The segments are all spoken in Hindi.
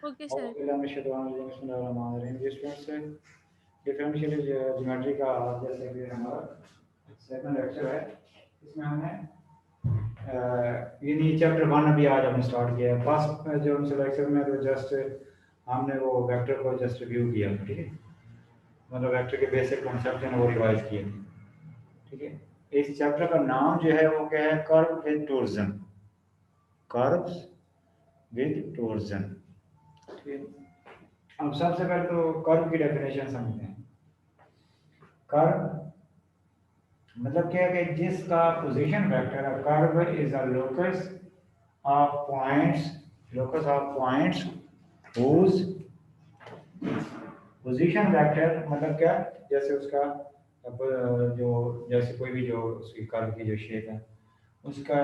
Okay sir. डिफरेंशियल ज्योमेट्री का जैसे कि हमारा सेकंड लेक्चर है, इसमें हमने यानी चैप्टर वन अभी आज हमने स्टार्ट किया है। फर्स्ट जो हमसे लेक्चर में तो जस्ट हमने वो वेक्टर को जस्ट रिव्यू किया, ठीक है, मतलब वेक्टर के बेसिक कॉन्सेप्ट हैं वो रिवाइज किए थे, ठीक है। इस चैप्टर का नाम जो है वो क्या है, curve with Trojan, curves with Trojan, ठीक है। अब सबसे पहले तो कर्व की डेफिनेशन समझते हैं। कर्व मतलब क्या है कि जिसका पोजीशन वेक्टर है, curve is a locus of points, locus of points whose position vector मतलब क्या, जैसे उसका अब जो जैसे कोई भी जो उसकी कर्व की जो शेप है उसका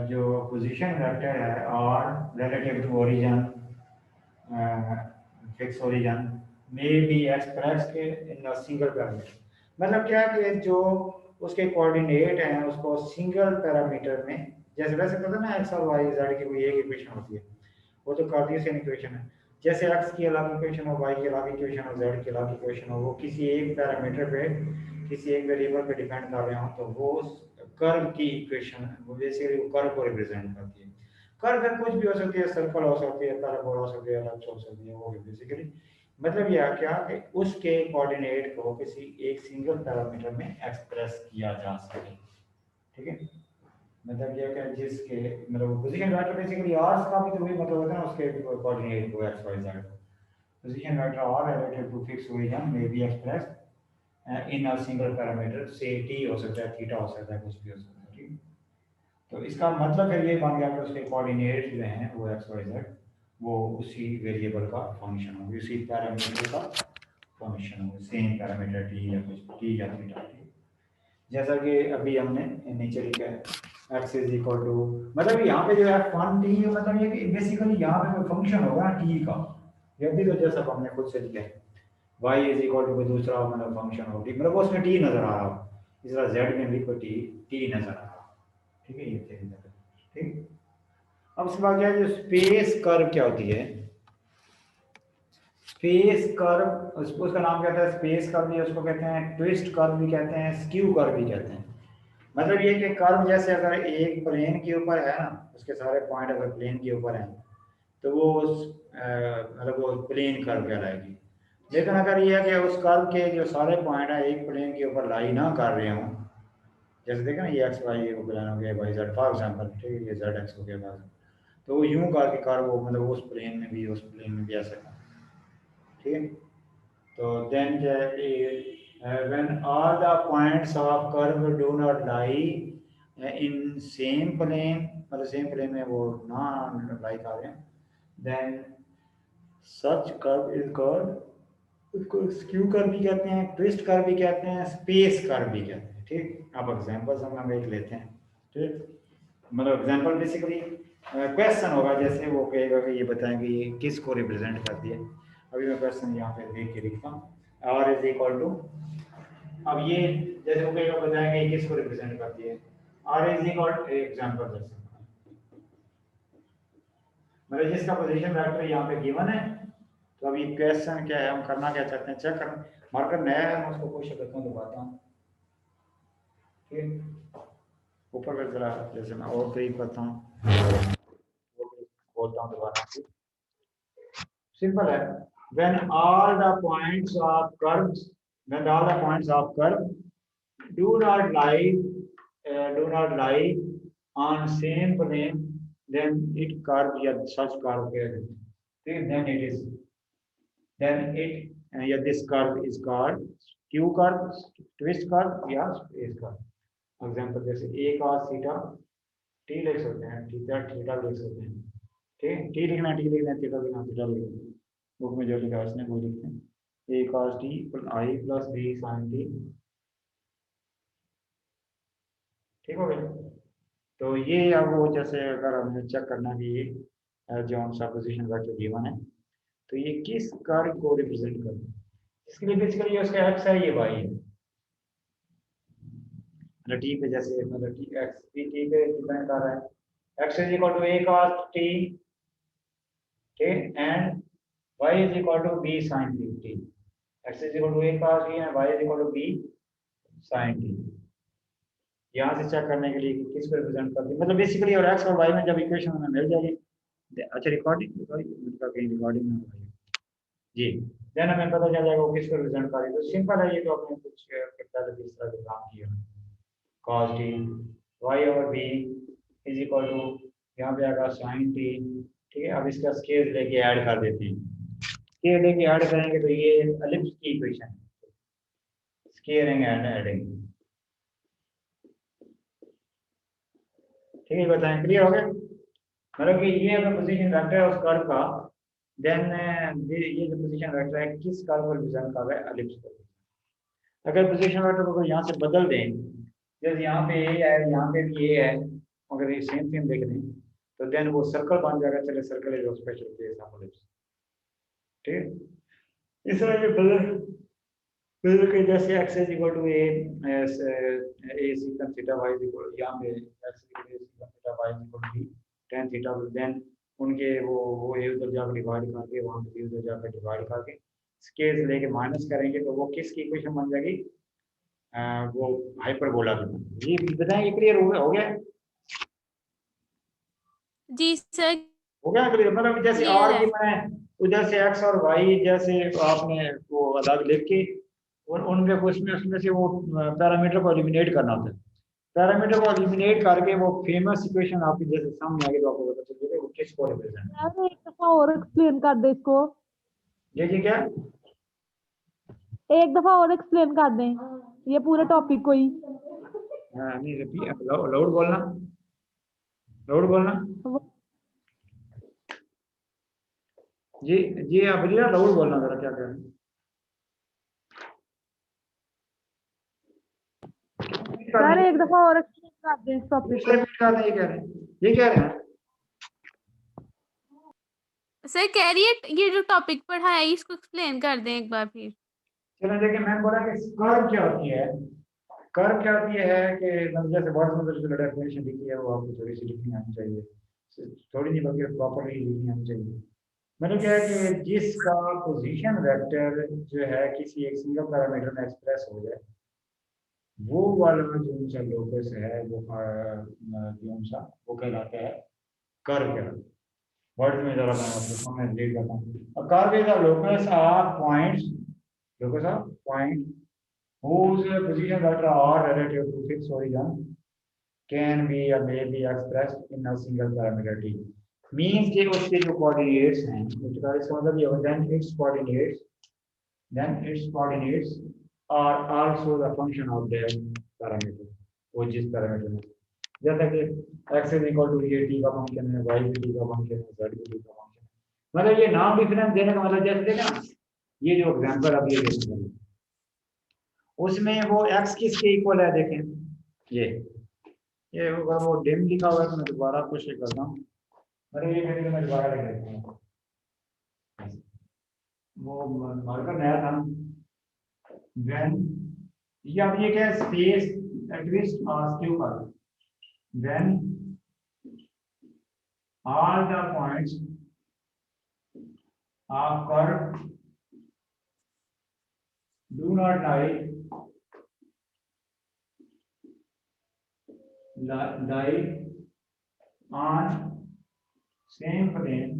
जो पोजीशन वेक्टर है और relative to origin, fix origin में be expressed in a single parameter. मतलब क्या कि जो उसके कोऑर्डिनेट हैं उसको सिंगल पैरामीटर में, जैसे वैसे पता ना एक्स और वाई जेड की कोई एक इक्वेशन होती है, वो तो कार्टेशियन इक्वेशन है। जैसे x की अलग इक्वेशन हो, y की अलग इक्वेशन हो, z की अलग इक्वेशन हो, वो किसी एक पैरामीटर पे किसी एक वेरिएबल पे डिपेंड कर रहे हो तो वो कर्व की इक्वेशन वो बेसिकली वो कर्व को रिप्रेजेंट करती है। कर्व में कुछ भी हो सकती है, सर्कल हो सकती है, पैराबोला हो सकती है, एलिप्स हो सकती है, वो बेसिकली मतलब यह क्या कि उसके कोऑर्डिनेट को किसी एक सिंगल पैरामीटर में एक्सप्रेस किया जा सके, ठीक है। मतलब ये क्या जिसके मतलब पोजीशन वेक्टर बेसिकली आर्स का भी तो वही मतलब होता है ना, उसके कोऑर्डिनेट को x y z, position vector r related to fix origin में be expressed in a single parameter, से टी हो सकता है, थीटा हो सकता है, कुछ भी हो सकता है, ठीक। तो इसका मतलब फिर ये बन गया कि उसके कोऑर्डिनेट जो हैं वो एक्स वाई जेड वो उसी वेरिएबल का फंक्शन हो, उसी पैरामीटर का फंक्शन हो, सेम पैरामीटर टी या कुछ टी या थीटा, जैसा कि अभी हमने नीचे लिखा है x इज इक्वल टू, मतलब यहाँ पे जो है फन टी मतलब ये कि बेसिकली यहाँ पे कोई फंक्शन होगा टी का, ये भी तो जैसा हमने खुद से लिखा है y इज इक्वल टू कोई दूसरा मतलब फंक्शन हो टी, मतलब वो उसमें टी नजर आ रहा हो, इस तरह z में भी कोई टी टी नजर आ रहा हो, ठीक है, ये ठीक। अब उसके बाद क्या है, जो स्पेस कर्व क्या होती है, स्पेस कर्व उसका नाम क्या था, स्पेस कर्व भी उसको कहते हैं, ट्विस्ट कर्व भी कहते हैं, स्क्यू कर्व भी कहते हैं। मतलब ये कि कर्व जैसे अगर एक प्लेन के ऊपर है ना, उसके सारे पॉइंट अगर प्लेन के ऊपर हैं तो वो मतलब वो प्लेन कर्व कहलाएगी। लेकिन अगर ये है कि उस कर्व के जो सारे पॉइंट हैं एक प्लेन के ऊपर लाई ना कर रहे हों, जैसे देखें ना ये एक्स वाई को प्लान हो गया, वाई जेड फॉर एग्जाम्पल, ठीक है, ये जेड एक्स हो गया फॉर एग्जाम्पल, तो वो यूं करके कर्व वो मतलब उस प्लेन में भी उस प्लेन में भी ऐसा कर, ठीक है। तो देन क्या है कि when all the points of curve do not lie in same plane, मतलब सेम प्लेन में वो ना लाई कर रहे हैं, then such curve is called, उसको स्क्यू कर्व भी कहते हैं, ट्विस्ट कर्व भी कहते हैं, स्पेस कर्व भी कहते हैं, ठीक। अब एग्जांपल्स हम एक लेते हैं, ठीक। मतलब एग्जांपल बेसिकली क्वेश्चन होगा, जैसे वो कहेगा कि ये बताएं कि ये किस को रिप्रेजेंट करती है। अभी मैं क्वेश्चन यहाँ पे देख के लिखता हूँ, आर इज इक्वल टू, अब ये जैसे वो कहेगा बताएं कि ये किस को रिप्रेजेंट करती है, आर इज इक्वल एग्जांपल जैसे मतलब जिसका पोजीशन वेक्टर यहाँ पे गिवन है। तो अभी क्वेश्चन क्या है, हम करना क्या चाहते हैं, चेक कर, मार्कर नया है, मैं उसको क्वेश्चन करता हूँ, दोबारा हूँ, ठीक। ऊपर का जरा जैसे मैं और करीब करता हूँ, बोलता हूँ दोबारा, सिंपल है। when all the points of curves when all the points of curve do not lie on same plane, then it curve या such curve okay, then it yeah, this curve is called q curve, twist curve या space curve। एग्जांपल जैसे a cos थीटा t लिख सकते हैं, थीटा थीटा लिख सकते हैं, ठीक, टी लिखना है टी लिखना है, थीटा लिखना थीटा लिखना है, बुक में जो लिखा है उसने वो लिखते हैं, a cos t i plus b sin t, ठीक हो गया। तो ये अब वो जैसे अगर हमें चेक करना कि ये जो हम सपोजिशन वेक्टर गिवन है तो ये किस कर्व को रिप्रेजेंट करता है, इसके लिए बेसिकली ये उसका एक्स है, ये वाई है, मतलब टी पे जैसे मतलब टी एक्स टी टी पे डिपेंड कर रहा है, x is equal to a cos t, ठीक, and y is equal to b sin 50, x is equal to a cos b and y is equal to b sin t। यहाँ से चेक करने के लिए कि किसको रिप्रेजेंट करती है, मतलब बेसिकली और x और y में जब इक्वेशन हमें मिल जाएगी, अच्छा रिकॉर्डिंग मतलब कहीं रिकॉर्डिंग में हो जी, देन हमें पता चल जाएगा वो किसको रिप्रेजेंट कर रही है। तो सिंपल है, ये तो आपने कुछ पहले भी इस तरह के काम किया, cos t y और b इज इक्वल टू यहाँ पे आएगा sin t, ठीक है। अब इसका स्केल लेके ऐड कर देते हैं, स्केल लेके ऐड करेंगे तो ये एलिप्स की इक्वेशन है, स्केलिंग एंड एडिंग, ठीक है। बताएं, क्लियर हो गया? मतलब कि ये अगर पोजीशन वेक्टर है उस कर्व का, देन ये जो पोजीशन वेक्टर है किस कर्व को रिप्रेजेंट कर रहा है, एलिप्स को। अगर पोजीशन वेक्टर को यहाँ से बदल दें, जैसे यहाँ पे ए है, यहाँ पे भी ए है, अगर ये सेम सेम देख दें तो देन वो सर्कल बन जाएगा। चले circle is special case of ellipse, ठीक। इस तरह ये बदल के जैसे x is equal to a secant theta, y is equal यहाँ पे x is equal theta, y is equal to tan theta, then उनके वो ए उधर जाकर डिवाइड करके, वहाँ पे उधर जाकर डिवाइड करके स्केल लेके माइनस करेंगे तो वो किसकी इक्वेशन बन जाएगी, वो हाइपरबोला की। ये बताएं, ये क्लियर हो गया? जी सर हो गया क्लियर? मतलब जैसे और भी मैं उधर से x और y जैसे आपने वो अलग लिख के उनमें उसमें से वो पैरामीटर को एलिमिनेट करना होता है। पैरामीटर को एलिमिनेट करके वो फेमस इक्वेशन आपकी जैसे सामने आगे तो आपको पता चल जाएगा वो किसको रिप्रेजेंट है। एक दफा और एक्सप्लेन कर दे इसको। जी क्या? एक दफा और एक्सप्लेन कर दें ये पूरे टॉपिक को ही। नहीं रिपीट, लाउड बोलना, लाउड बोलना। जी जी आप बोलिए, लाउड बोलना जरा, क्या कह रहे हैं? सर एक दफा और एक्सप्लेन कर दें इस टॉपिक को। ये कह रहे हैं, ये कह रहे हैं सर कह रही है ये जो टॉपिक पढ़ा है इसको एक्सप्लेन कर दें एक बार फिर। चलो देखिए, मैंने बोला कि कर्व क्या होती है। कर्व क्या होती है कि जैसे वर्ड में जो डेफिनेशन लिखी है वो आपको थोड़ी सी लिखनी आनी चाहिए, थोड़ी नहीं बल्कि प्रॉपर्ली लिखनी आनी चाहिए। मतलब क्या है कि जिसका पोजीशन वेक्टर जो है किसी एक सिंगल पैरामीटर में एक्सप्रेस हो जाए, वो वाला जो सा लोकस है वो जो सा वो कहलाता है कर्व कहलाता है। वर्ड में जरा मैं आपको मैं रीड करता हूँ। Curve is a locus of points, locus of point whose position vector are relative to fixed origin can be or may be expressed in a single parameter t। Means कि उसके जो कोऑर्डिनेट्स हैं, उसका इसका मतलब ये होता है then its coordinates are also the function of their parameter, वो जिस पैरामीटर में, जैसा कि x is equal to ये t का फंक्शन है, y भी t का फंक्शन है, z भी t का फंक्शन है। मतलब ये नाम डिफरेंस देने का मतलब जैसे देखा ना, ये जो एग्जांपल अभी ये देखते उसमें वो x किसके इक्वल है, देखें ये अगर वो डिम लिखा हुआ है तो मैं दोबारा कोशिश करता हूँ। अरे ये मेरे मैं दोबारा लिख देता हूँ, वो मार्कर नया था। देन ये अब ये क्या है, स्पेस एटलीस्ट स्क्यू पर, then all the points of curve do not lie on same plane,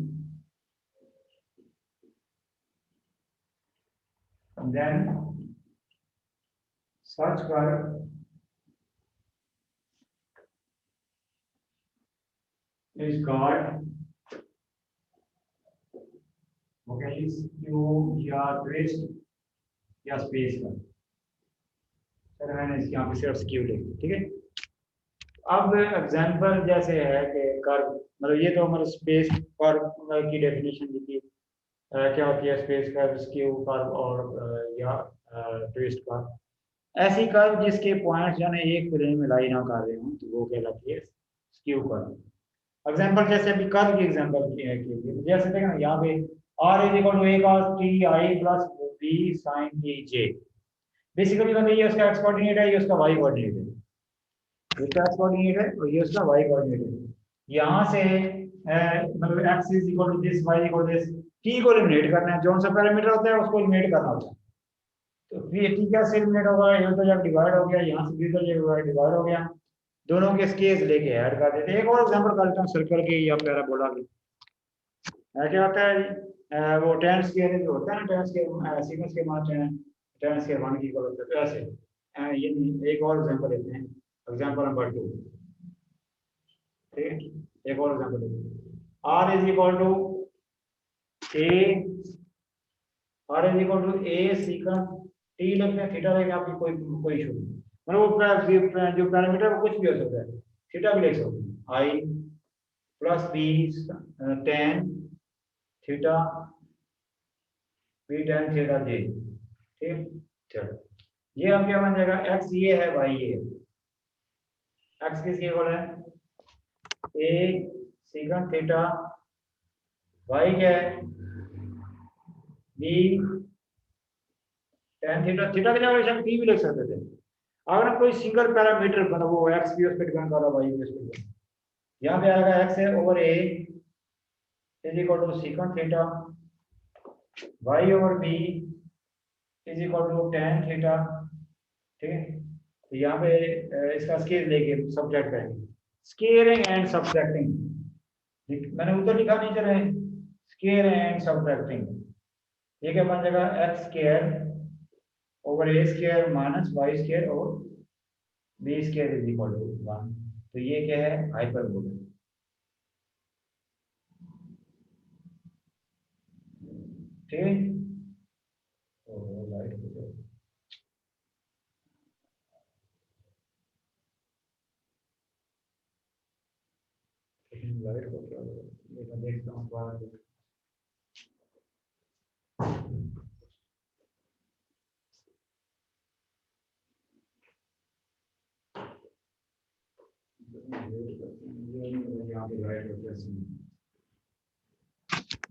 and then such curve is called skew या twist या स्पेस का। सर मैंने इसके यहाँ पे सिर्फ स्क्यू लिखी, ठीक है। अब एग्जांपल जैसे है कि कर्व, मतलब ये तो हमारे स्पेस कर्व की डेफिनेशन लिखी, क्या होती है स्पेस कर्व, स्क्यू कर्व और या ट्विस्ट कर्व। ऐसी कर्व जिसके पॉइंट्स जो है एक प्लेन में लाई ना कर रहे हो तो वो कहलाती है स्क्यू कर्व। एग्जांपल जैसे अभी कर्व की एग्जांपल की है के लिए, जैसे देखना यहाँ पे r is equal to a cos t i plus b sin t j। Basically मतलब ये उसका x कोऑर्डिनेट है, ये उसका y कोऑर्डिनेट है, इसका x कोऑर्डिनेट है और ये उसका y कोऑर्डिनेट है। यहाँ से मतलब x is equal to this, y equal to this, t को एलिमिनेट करना है, जो सा पैरामीटर होता है उसको एलिमिनेट करना होता है। तो ये t कैसे एलिमिनेट होगा, ये तो जब डिवाइड हो गया, यहाँ से भी तो ये डिवाइड हो गया, दोनों के स्केल्स लेके ऐड कर देते हैं। एक और एग्जांपल कर लेता हूँ सर्कल की या पैराबोला की। क्या होता है वो tan स्क्वायर जो होता है ना, tan स्क्वायर सीक्वेंस के मान tan स्क्वायर 1 की इक्वल होता है। तो ऐसे ये एक और एग्जांपल लेते हैं, एग्जांपल नंबर 2। ठीक है, एक और एग्जांपल लेते हैं। r is equal to a secant t लगते हैं, थीटा लेके आपकी कोई इशू नहीं, मतलब वो जो पैरामीटर वो कुछ भी हो सकता है, थीटा भी ले सकते हैं, i plus b tan theta b tan theta j। ठीक, चलो ये अब क्या बन जाएगा, x ये है, y ये है। x किसके इक्वल है, a सीकन थीटा, y क्या है, b tan थीटा, थीटा की जगह हम t भी लिख सकते थे। अगर कोई सिंगल पैरामीटर बना वो x भी उस पर डिपेंड कर रहा है, y भी उस पर डिपेंड, यहाँ पे आएगा x है over a is equal to secant theta, y over b is equal to tan theta. ठीक है, तो यहाँ पे इसका स्केल लेके सब्ट्रैक्ट करेंगे, स्केलिंग एंड सब्ट्रैक्टिंग, मैंने उधर लिखा नहीं चले, स्केलिंग एंड सब्ट्रैक्टिंग, ये क्या बन जाएगा, x square over a square minus y square और b square is equal to 1। तो ये क्या है, हाइपरबोला। ठीक है, तो लाइट हो जाए, लाइट हो गया, ये मैं देखता हूँ बाहर।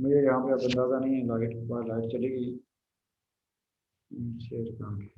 मुझे यहाँ पे अब अंदाजा नहीं है, लाइट बाहर लाइट चली गई, शेयर कहाँ है?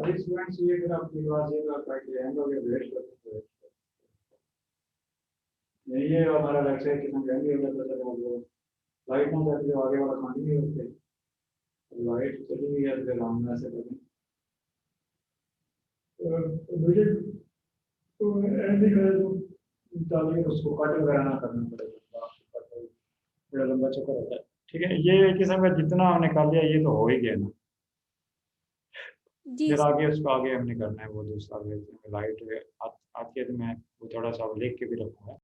अभी स्टूडेंट्स ये फिर आपकी क्लास ये एंड हो गया, वेट करते हैं, यही है हमारा लेक्चर कि हम एंड हो गया, तो लाइट ना जाती तो आगे वाला कंटिन्यू होते, लाइट चली गई है फिर हम ऐसे करें वीडियो तो एंड ही करें, तो ताकि उसको कट वगैरह ना करना पड़ेगा, बड़ा लंबा चक्कर होता है। ठीक है, ये एक किस्म का जितना हमने कर लिया ये तो हो ही गया ना, जी फिर आगे उसको आगे हमने करना है वो दूसरा, लाइट आती है तो मैं वो थोड़ा सा लिख के भी रखूंगा।